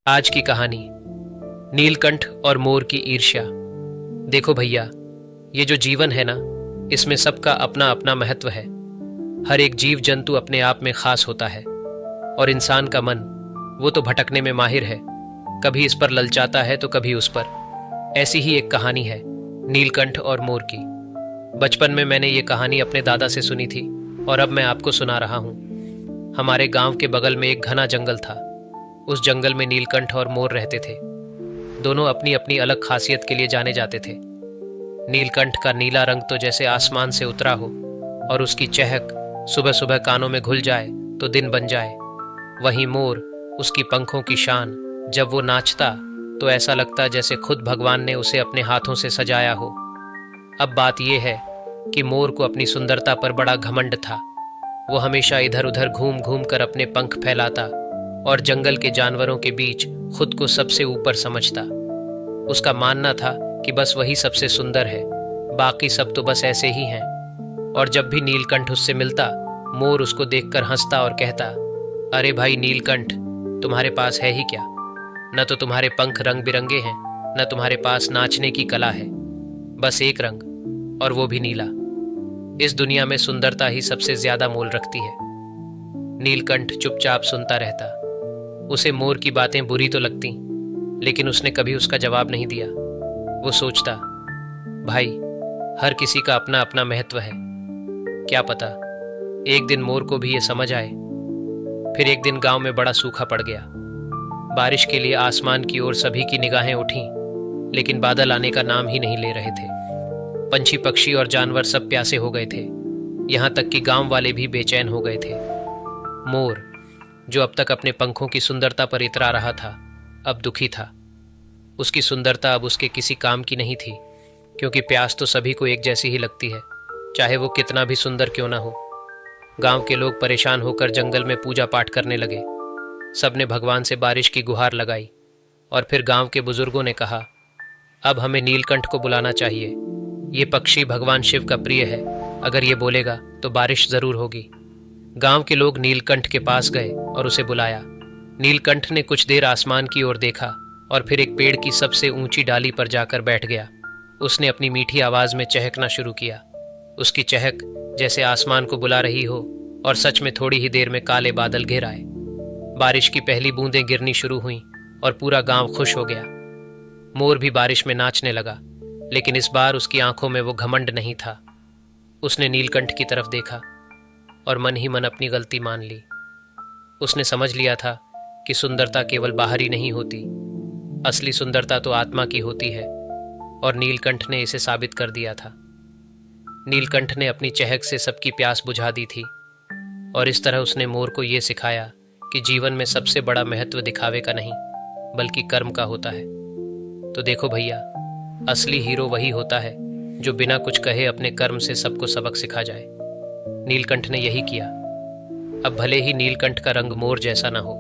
आज की कहानी, नीलकंठ और मोर की ईर्ष्या। देखो भैया, ये जो जीवन है ना, इसमें सबका अपना अपना महत्व है। हर एक जीव जंतु अपने आप में खास होता है और इंसान का मन, वो तो भटकने में माहिर है। कभी इस पर ललचाता है तो कभी उस पर। ऐसी ही एक कहानी है नीलकंठ और मोर की। बचपन में मैंने ये कहानी अपने दादा से सुनी थी और अब मैं आपको सुना रहा हूँ। हमारे गांव के बगल में एक घना जंगल था। उस जंगल में नीलकंठ और मोर रहते थे। दोनों अपनी अपनी अलग खासियत के लिए जाने जाते थे। नीलकंठ का नीला रंग तो जैसे आसमान से उतरा हो और उसकी चहक सुबह सुबह कानों में घुल जाए तो दिन बन जाए। वहीं मोर, उसकी पंखों की शान, जब वो नाचता तो ऐसा लगता जैसे खुद भगवान ने उसे अपने हाथों से सजाया हो। अब बात यह है कि मोर को अपनी सुंदरता पर बड़ा घमंड था। वो हमेशा इधर उधर घूम घूम कर अपने पंख फैलाता और जंगल के जानवरों के बीच खुद को सबसे ऊपर समझता। उसका मानना था कि बस वही सबसे सुंदर है, बाकी सब तो बस ऐसे ही हैं। और जब भी नीलकंठ उससे मिलता, मोर उसको देखकर हंसता और कहता, अरे भाई नीलकंठ, तुम्हारे पास है ही क्या? न तो तुम्हारे पंख रंग बिरंगे हैं, न तुम्हारे पास नाचने की कला है। बस एक रंग, और वो भी नीला। इस दुनिया में सुंदरता ही सबसे ज्यादा मोल रखती है। नीलकंठ चुपचाप सुनता रहता। उसे मोर की बातें बुरी तो लगती, लेकिन उसने कभी उसका जवाब नहीं दिया। वो सोचता, भाई, हर किसी का अपना अपना महत्व है। क्या पता एक दिन मोर को भी ये समझ आए। फिर एक दिन गांव में बड़ा सूखा पड़ गया। बारिश के लिए आसमान की ओर सभी की निगाहें उठीं, लेकिन बादल आने का नाम ही नहीं ले रहे थे। पंछी पक्षी और जानवर सब प्यासे हो गए थे। यहां तक कि गांव वाले भी बेचैन हो गए थे। मोर, जो अब तक अपने पंखों की सुंदरता पर इतरा रहा था, अब दुखी था। उसकी सुंदरता अब उसके किसी काम की नहीं थी, क्योंकि प्यास तो सभी को एक जैसी ही लगती है, चाहे वो कितना भी सुंदर क्यों ना हो। गांव के लोग परेशान होकर जंगल में पूजा पाठ करने लगे। सबने भगवान से बारिश की गुहार लगाई और फिर गांव के बुजुर्गों ने कहा, अब हमें नीलकंठ को बुलाना चाहिए। ये पक्षी भगवान शिव का प्रिय है, अगर ये बोलेगा तो बारिश जरूर होगी। गांव के लोग नीलकंठ के पास गए और उसे बुलाया। नीलकंठ ने कुछ देर आसमान की ओर देखा और फिर एक पेड़ की सबसे ऊंची डाली पर जाकर बैठ गया। उसने अपनी मीठी आवाज में चहकना शुरू किया। उसकी चहक जैसे आसमान को बुला रही हो, और सच में थोड़ी ही देर में काले बादल घिर आए। बारिश की पहली बूंदें गिरनी शुरू हुईं और पूरा गांव खुश हो गया। मोर भी बारिश में नाचने लगा, लेकिन इस बार उसकी आंखों में वो घमंड नहीं था। उसने नीलकंठ की तरफ देखा और मन ही मन अपनी गलती मान ली। उसने समझ लिया था कि सुंदरता केवल बाहरी नहीं होती, असली सुंदरता तो आत्मा की होती है, और नीलकंठ ने इसे साबित कर दिया था। नीलकंठ ने अपनी चहक से सबकी प्यास बुझा दी थी, और इस तरह उसने मोर को यह सिखाया कि जीवन में सबसे बड़ा महत्व दिखावे का नहीं, बल्कि कर्म का होता है। तो देखो भैया, असली हीरो वही होता है जो बिना कुछ कहे अपने कर्म से सबको सबक सिखा जाए। नीलकंठ ने यही किया। अब भले ही नीलकंठ का रंग मोर जैसा ना हो,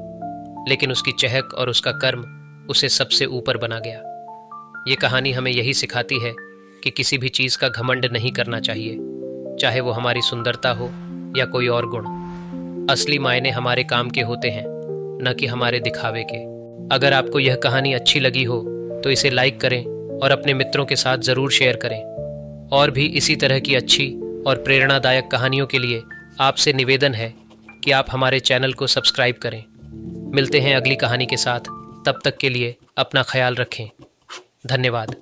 लेकिन उसकी चहक और उसका कर्म उसे सबसे ऊपर बना गया। ये कहानी हमें यही सिखाती है कि किसी भी चीज का घमंड नहीं करना चाहिए, चाहे वो हमारी सुंदरता हो या कोई और गुण। असली मायने हमारे काम के होते हैं, न कि हमारे दिखावे के। अगर आपको यह कहानी अच्छी लगी हो तो इसे लाइक करें और अपने मित्रों के साथ जरूर शेयर करें। और भी इसी तरह की अच्छी और प्रेरणादायक कहानियों के लिए आपसे निवेदन है कि आप हमारे चैनल को सब्सक्राइब करें। मिलते हैं अगली कहानी के साथ। तब तक के लिए अपना ख्याल रखें। धन्यवाद।